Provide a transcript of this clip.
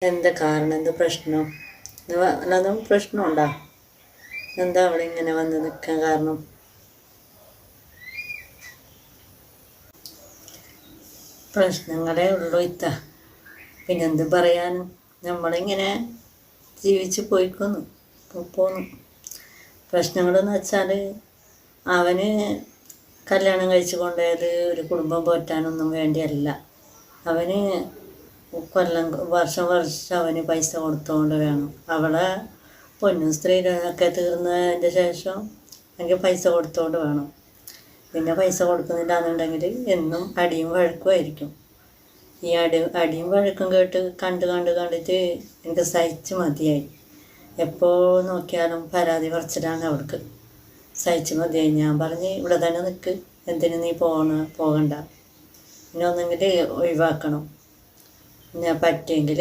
എന്താ കാരണം, എന്താ പ്രശ്നം? അല്ലാതെ പ്രശ്നമുണ്ടോ? എന്താ അവിടെ ഇങ്ങനെ വന്ന് നിൽക്കാൻ കാരണം? പ്രശ്നങ്ങളേ ഉള്ളൂ പിന്നെന്ത് പറയാനും. നമ്മളിങ്ങനെ ജീവിച്ച് പോന്നു. പ്രശ്നങ്ങളെന്ന് വെച്ചാൽ അവന് കല്യാണം കഴിച്ച് കൊണ്ടുപോയത് ഒരു കുടുംബം പോറ്റാനൊന്നും വേണ്ടിയല്ല. അവന് വർഷം അവന് പൈസ കൊടുത്തുകൊണ്ട് വേണം. അവളെ പൊന്നും സ്ത്രീധനമൊക്കെ തീർന്നതിൻ്റെ ശേഷം എനിക്ക് പൈസ കൊടുത്തുകൊണ്ട് വേണം. പിന്നെ പൈസ കൊടുക്കുന്നില്ല എന്നുണ്ടെങ്കിൽ എന്നും അടിയും വഴക്കുമായിരിക്കും. ഈ അടിയും വഴക്കും കണ്ടിട്ട് എനിക്ക് സഹിച്ച് മതിയായി. എപ്പോൾ നോക്കിയാലും പരാതി പറച്ചിലാണ് അവൾക്ക്. സഹിച്ച് മതിയായി. ഞാൻ പറഞ്ഞ് ഇവിടെ തന്നെ നിൽക്ക്, എന്തിനു നീ പോകണ്ട, പിന്നെ ഒന്നെങ്കിൽ ഒഴിവാക്കണം. ഞാൻ പറ്റുമെങ്കിൽ